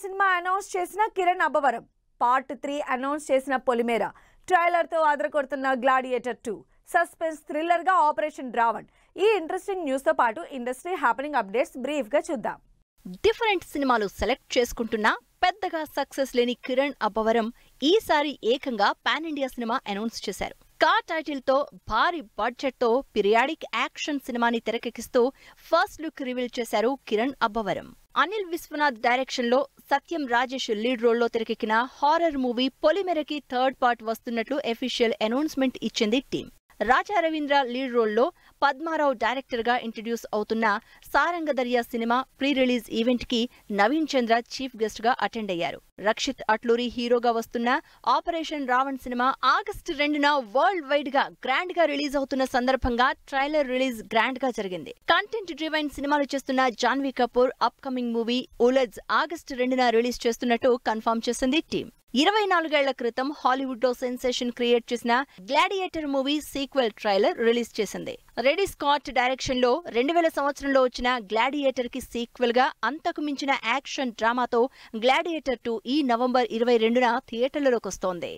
Cinema announce చేసిన Kiran Abbavaram, part 3 announce చేసిన పొలిమేర, trailer తో అదరకొడుతున్న గ్లాడియేటర్ 2, సస్పెన్స్ థ్రిల్లర్ గా ఆపరేషన్ రావణ్. ఈ ఇంట్రెస్టింగ్ న్యూస్ తో పాటు ఇండస్ట్రీ హ్యాపెనింగ్ అప్డేట్స్ బ్రీఫ్ గా చూద్దాం. డిఫరెంట్ సినిమాలు సెలెక్ట్ చేసుకుంటున్నా పెద్దగా సక్సెస్ లేని కిరణ్ అబ్బవరం ఈసారి ఏకంగా పాన్ ఇండియా సినిమా అనౌన్స్ చేశారు. కా టైటిల్ తో భారీ బడ్జెట్ తో పీరియాడిక్ యాక్షన్ సినిమాని తెరకెక్కిస్తూ ఫస్ట్ లుక్ రివీల్ చేశారు కిరణ్ అబ్బవరం. అనిల్ విశ్వనాథ్ డైరెక్షన్ లో సత్యం రాజేష్ లీడ్ రోల్ లో తెరకెక్కిన హారర్ మూవీ పొలిమేరకి థర్డ్ పార్ట్ వస్తున్నట్లు అఫీషియల్ అనౌన్స్మెంట్ ఇచ్చింది టీం. రాజా రవీంద్ర లీడ్ రోల్లో పద్మారావు డైరెక్టర్ గా ఇంట్రడ్యూస్ అవుతున్న Saarangadariya cinema pre release event కి నవీన్ చంద్ర చీఫ్ గెస్ట్ గా అటెండ్ అయ్యారు. రక్షిత్ అట్లూరి హీరోగా వస్తున్న ఆపరేషన్ రావణ్ సినిమా ఆగస్టు 2న వరల్డ్ వైడ్ గా గ్రాండ్ గా రిలీజ్ అవుతున్న సందర్భంగా ట్రైలర్ రిలీజ్ గ్రాండ్ గా జరిగింది. కంటెంట్ డ్రివెన్ సినిమాలు చేస్తున్న Janhvi Kapoor up coming movie Ulajh August 2న రిలీజ్ చేస్తున్నట్టు కన్ఫర్మ్ చేసింది టీం. 24 ఏళ్ల క్రితం హాలీవుడ్ లో సెన్సేషన్ క్రియేట్ చేసిన Gladiator movie sequel trailer release చేసింది. రెడీ స్కాట్ డైరెక్షన్ లో 2000 సంవత్సరంలో వచ్చిన గ్లాడియేటర్ కి సీక్వెల్ గా అంతకు మించిన యాక్షన్ డ్రామాతో గ్లాడియేటర్ 2 ఈ నవంబర్ 22న థియేటర్లలోకి వస్తోంది.